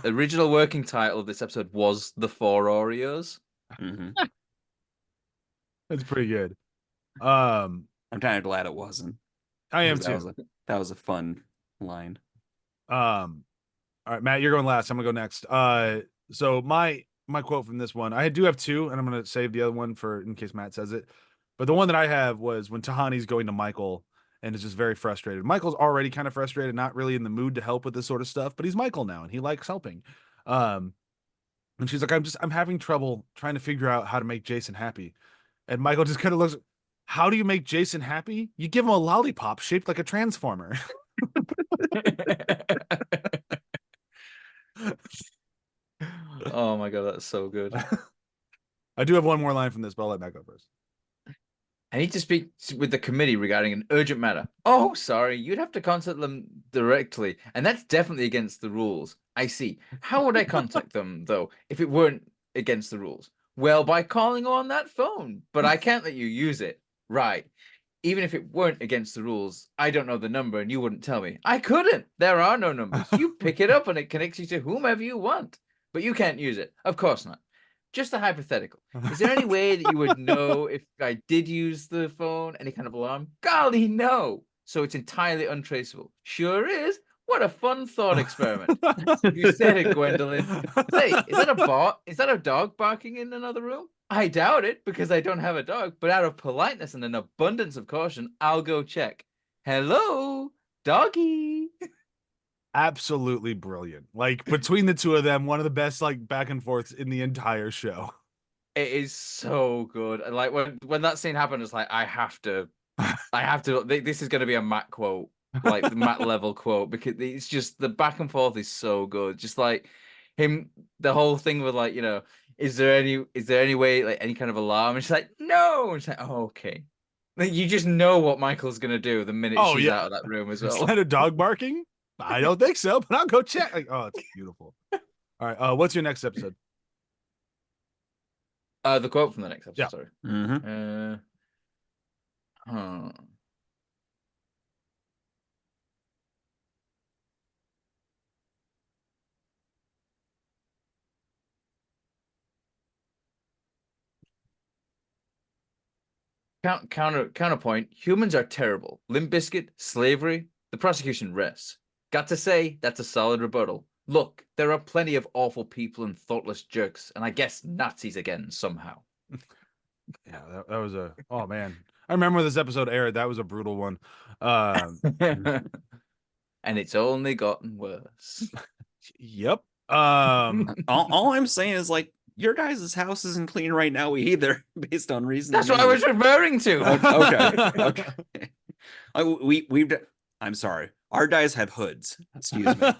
original working title of this episode was The Four Oreos. That's pretty good. I'm kind of glad it wasn't. I am too. That was a fun line. All right, Matt, you're going last. I'm gonna go next. So my quote from this one, I do have two, and I'm gonna save the other one for in case Matt says it. But the one that I have was when Tahani's going to Michael and is just very frustrated. Michael's already kind of frustrated, not really in the mood to help with this sort of stuff, but he's Michael now and he likes helping. And she's like, I'm having trouble trying to figure out how to make Jason happy. And Michael just kind of looks, how do you make Jason happy? You give him a lollipop shaped like a transformer. Oh my god, that's so good. I do have one more line from this, but I'll let Matt go first. I need to speak with the committee regarding an urgent matter. Oh, sorry, you'd have to contact them directly, and that's definitely against the rules. I see. How would I contact them, though, if it weren't against the rules? Well, by calling on that phone, but I can't let you use it. Right. Even if it weren't against the rules, I don't know the number and you wouldn't tell me. I couldn't. There are no numbers. You pick it up and it connects you to whomever you want, but you can't use it. Of course not. Just a hypothetical. Is there any way that you would know if I did use the phone? Any kind of alarm? Golly, no. So it's entirely untraceable. Sure is. What a fun thought experiment. You said it, Gwendolyn. Say, is that a bot? Is that a dog barking in another room? I doubt it because I don't have a dog, but out of politeness and an abundance of caution, I'll go check. Hello, doggy. Absolutely brilliant. Like between the two of them, one of the best like back and forths in the entire show. It is so good. And like when that scene happened, it's like I have to. This is going to be a Matt quote, like the Matt level quote, because it's just the back and forth is so good. Just like him, the whole thing with like, is there any way, like any kind of alarm? And she's like, no. And she's like, oh, okay. Like you just know what Michael's gonna do the minute she's out of that room as well. Is that a dog barking? I don't think so, but I'll go check. Like, oh, it's beautiful. All right. What's your next episode? The quote from the next episode. Yeah. Sorry. Counterpoint. Humans are terrible. Limp Bizkit, slavery. The prosecution rests. Got to say, that's a solid rebuttal. Look, there are plenty of awful people and thoughtless jerks, and I guess Nazis again somehow. Yeah, that was oh man. I remember when this episode aired. That was a brutal one. And it's only gotten worse. Yep. All I'm saying is like your guys' house isn't clean right now either, based on recent That's what I was referring to. Okay. I'm sorry. Our guys have hoods. Excuse me.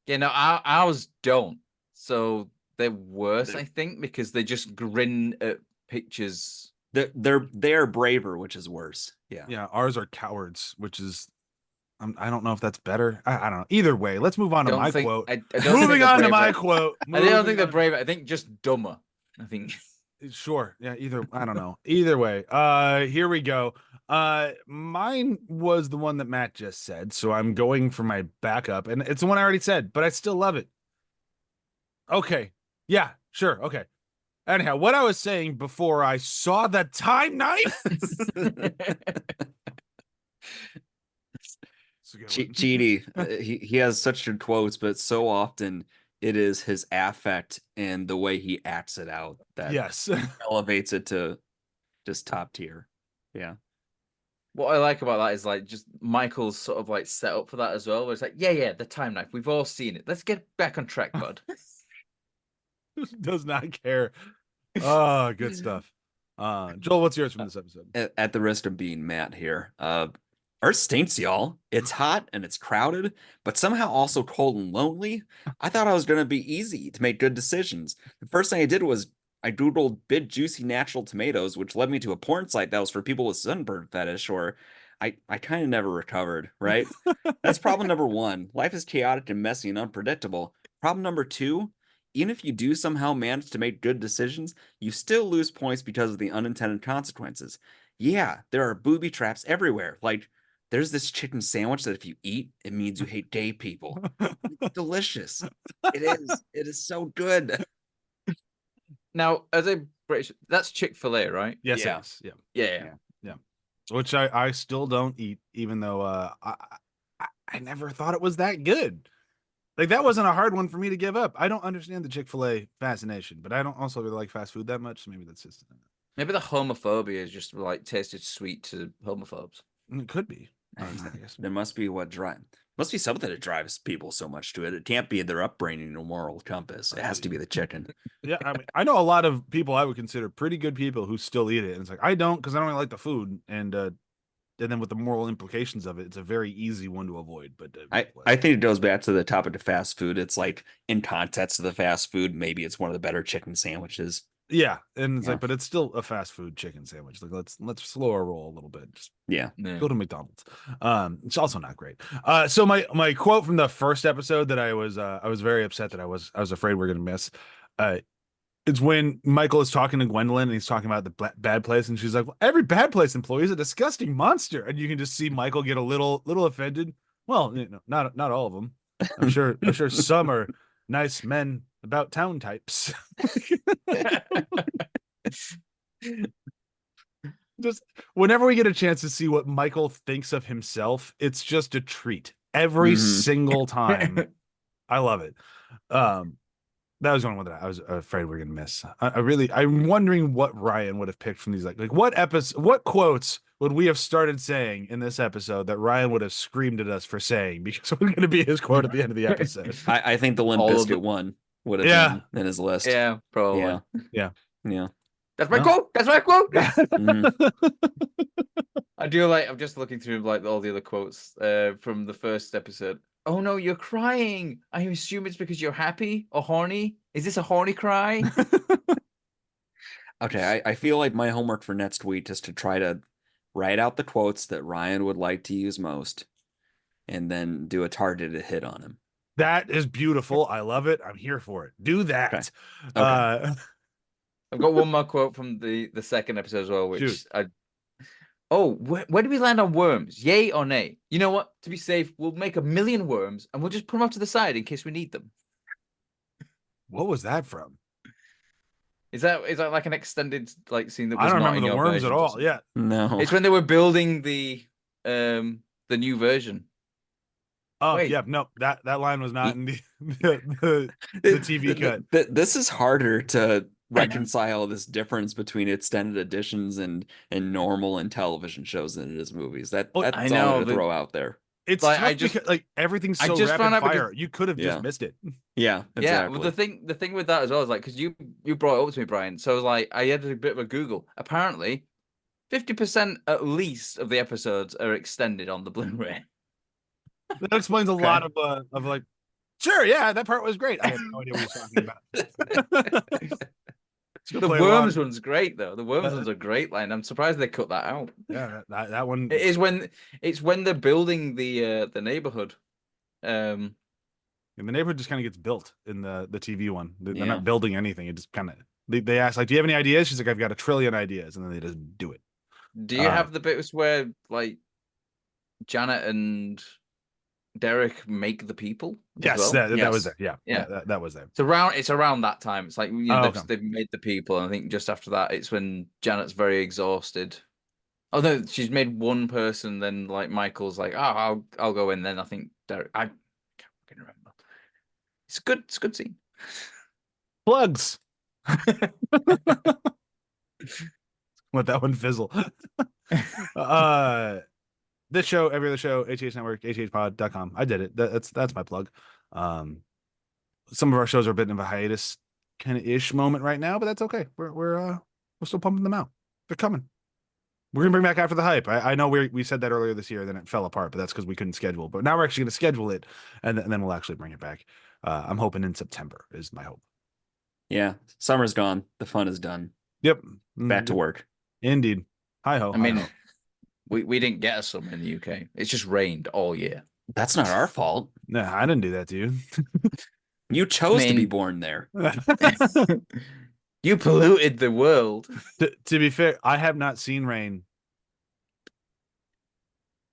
Yeah, no, ours don't. So they're worse, I think, because they just grin at pictures. They're braver, which is worse. Yeah. Yeah, ours are cowards, which is I don't know if that's better. I don't know. Either way, let's move on to my quote. I don't Moving think on to braver. my quote. I don't think they're brave. I think just dumber. I think. Sure. Yeah, I don't know. Either way. Here we go. Mine was the one that Matt just said, so I'm going for my backup, and it's the one I already said, but I still love it. Okay. Yeah, sure. Okay. Anyhow, what I was saying before I saw the time knife. Cheaty, he has such good quotes, but so often it is his affect and the way he acts it out that yes elevates it to just top tier. Yeah. What I like about that is like just Michael's sort of like set up for that as well. Where it's like, yeah, the time knife. We've all seen it. Let's get back on track, bud. Does not care. Oh, good stuff. Joel, what's yours from this episode? At the risk of being Matt here, Earth stinks, y'all. It's hot and it's crowded, but somehow also cold and lonely. I thought I was going to be easy to make good decisions. The first thing I did was I Googled big, juicy, natural tomatoes, which led me to a porn site that was for people with sunburn fetish, or I kind of never recovered, right? That's problem number one. Life is chaotic and messy and unpredictable. Problem number two, even if you do somehow manage to make good decisions, you still lose points because of the unintended consequences. Yeah, there are booby traps everywhere. Like, there's this chicken sandwich that if you eat, it means you hate gay people. It's delicious. It is. It is so good. Now, as a British, that's Chick-fil-A, right? Yes, Yeah. it is. Yeah. Yeah. Which I still don't eat, even though I never thought it was that good. Like, that wasn't a hard one for me to give up. I don't understand the Chick-fil-A fascination, but I don't also really like fast food that much, so maybe that's just Maybe the homophobia is just like tasted sweet to homophobes. it could be. I guess. There must be must be something that drives people so much to it. It can't be their upbringing or moral compass. It has to be the chicken. Yeah, I mean, I know a lot of people I would consider pretty good people who still eat it, and it's like I don't because I don't really like the food, and then with the moral implications of it, it's a very easy one to avoid. But I think it goes back to the topic of fast food. It's like in context of the fast food, maybe it's one of the better chicken sandwiches. yeah, and it's like, but it's still a fast food chicken sandwich. Like let's slow our roll a little bit. Just go to McDonald's. It's also not great. So my quote from the first episode that I was very upset that I was afraid we are gonna miss. It's when Michael is talking to Gwendolyn and he's talking about the bad place, and she's like, well, every bad place employee is a disgusting monster, and you can just see Michael get a little offended. Well, not all of them. I'm sure some are nice men about town types. Just whenever we get a chance to see what Michael thinks of himself, it's just a treat every single time. I love it. That was one that I was afraid we are gonna miss. I'm wondering what Ryan would have picked from these. Like what quotes would we have started saying in this episode that Ryan would have screamed at us for saying, because it was going to be his quote at the end of the episode. I think the Limp Bizkit one would have been in his list. Yeah, probably. Yeah. That's my quote. That's my quote. Mm-hmm. I do like. I'm just looking through like all the other quotes from the first episode. Oh no, you're crying. I assume it's because you're happy or horny. Is this a horny cry? Okay, I feel like my homework for next week is to try to write out the quotes that Ryan would like to use most, and then do a targeted hit on him. That is beautiful. I love it. I'm here for it. Do that. Okay. I've got one more quote from the second episode as well, which where do we land on worms? Yay or nay? You know what? To be safe, we'll make 1 million worms and we'll just put them off to the side in case we need them. What was that from? Is that like an extended like scene that was I don't not remember in the your worms at all. Yeah. No. It's when they were building the new version. Oh, wait. Yeah, no, that line was not in the TV cut. This is harder to reconcile this difference between extended editions and normal and television shows than it is movies. That's all to throw out there. It's Like, tough because like everything's I so just found rapid out because- fire. You could have just missed it. Yeah, Yeah, exactly. well, the thing with that as well is like, because you brought it up to me, Brian. So I was like, I had a bit of a Google. Apparently, 50% at least of the episodes are extended on the Blu-ray. That explains a lot of like, sure, yeah, that part was great. I have no idea what he's talking about. The Worms one's great though. The Worms one's a great line. I'm surprised they cut that out. Yeah, that one. It is when they're building the neighborhood. And the neighborhood just kind of gets built in the TV one. They're Yeah. not building anything. It just kind of they ask like, "Do you have any ideas?" She's like, "I've got a trillion ideas," and then they just do it. Do you have the bits where like Janet and Derek make the people? Yes, well? that was there. Yeah, Yeah. that was there. It's around that time. It's like, you know, okay. they've made the people, and I think just after that, it's when Janet's very exhausted. Oh no, she's made one person. Then like Michael's like, oh, I'll go in. Then I think Derek. I can't fucking remember. It's good. It's a good scene. Plugs. Let that one fizzle. This show, every other show, HH Network, hhpod.com. I did it. That's my plug. Some of our shows are a bit of a hiatus kind of ish moment right now, but that's okay. We're still pumping them out. They're coming. We're gonna bring back After the Hype. I know we said that earlier this year, then it fell apart, but that's because we couldn't schedule. But now we're actually gonna schedule it, and then we'll actually bring it back. I'm hoping in September is my hope. Yeah, summer's gone. The fun is done. Yep. Back to work. Indeed. Hi ho. I mean, we didn't get a summer in the UK. It's just rained all year. That's not our fault. No, I didn't do that to you. You chose to be born there. You polluted the world. To be fair, I have not seen rain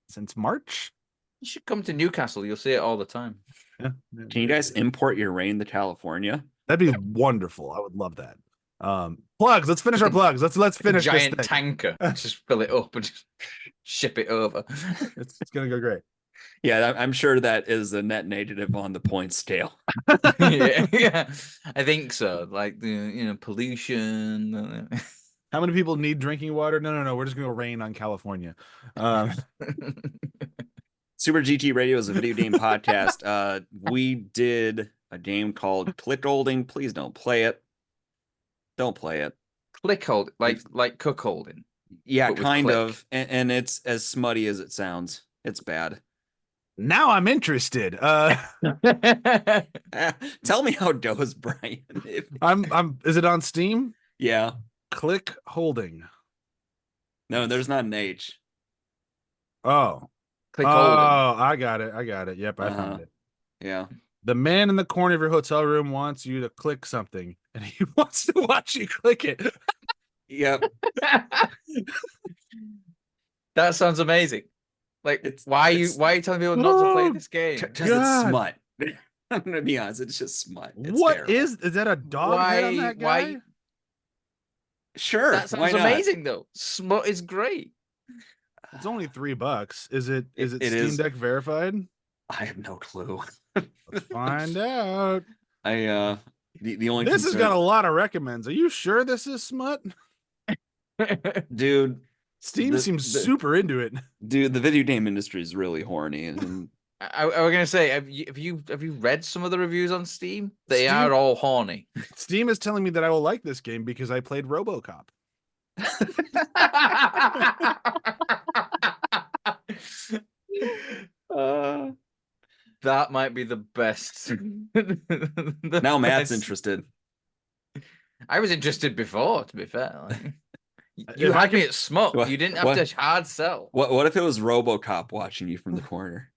since March. You should come to Newcastle. You'll see it all the time. Yeah. Can you guys import your rain to California? That'd be wonderful. I would love that. Plugs. Let's finish our plugs. Let's finish giant this thing. tanker. Just fill it up and just ship it over. It's gonna go great. Yeah, I'm sure that is a net negative on the point scale. yeah, I think so. Like the pollution. How many people need drinking water? No. We're just gonna rain on California. Super GT Radio is a video game podcast. We did a game called Click Holding. Please don't play it. Don't play it. Click hold, like cook holding. Yeah, kind of. And it's as smutty as it sounds. It's bad. Now I'm interested. Tell me how it goes, Brian. Is it on Steam? Yeah. Click holding. No, there's not an H. Oh. Click holding. Oh, I got it. Yep, I found it. Yeah. The man in the corner of your hotel room wants you to click something, and he wants to watch you click it. Yep. That sounds amazing. Like, why are you telling people not to play this game? Because it's smut. I'm gonna be honest, it's just smut. It's what terrible. is that a dog head on that guy? Why? Sure. That sounds amazing though. Smut is great. It's only $3. Is it Steam is. Deck verified? I have no clue. Let's find out. The only This has got a lot of recommends. Are you sure this is smut? Dude, Steam seems super into it. Dude, the video game industry is really horny, and I was gonna say, have you read some of the reviews on Steam? They are all horny. Steam is telling me that I will like this game because I played RoboCop. That might be the best. Now Matt's interested. I was interested before, to be fair. You had me at smut. You didn't have to hard sell. What if it was RoboCop watching you from the corner?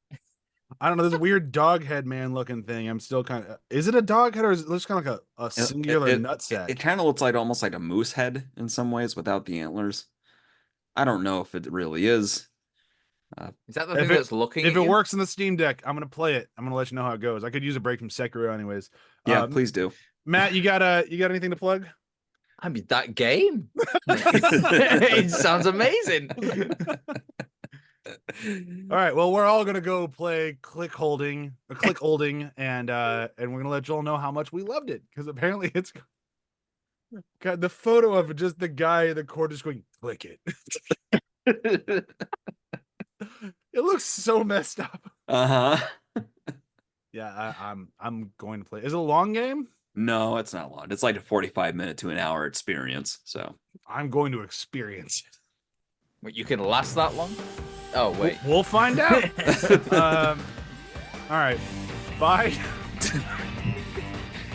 I don't know. There's a weird dog head man looking thing. I'm still kind of. Is it a dog head or is it looks kind of like a singular nutsack? It kind of looks like almost like a moose head in some ways without the antlers. I don't know if it really is. Is that the thing that's looking? If it works in the Steam Deck, I'm gonna play it. I'm gonna let you know how it goes. I could use a break from Sekiro, anyways. Yeah, please do. Matt, you got anything to plug? I mean, that game. It sounds amazing. All right, well, we're all gonna go play Click Holding, and we're gonna let Joel know how much we loved it because apparently it's got the photo of just the guy in the corner just going click it. It looks so messed up. Uh-huh. Yeah, I'm going to play. Is it a long game? No, it's not long. It's like a 45-minute to an hour experience. So I'm going to experience it. Wait, you can last that long? Oh wait, We'll find out. All right, bye.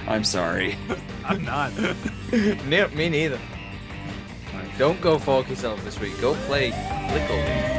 I'm sorry. I'm not. Me neither. Don't go fork yourself this week. Go play Lickle.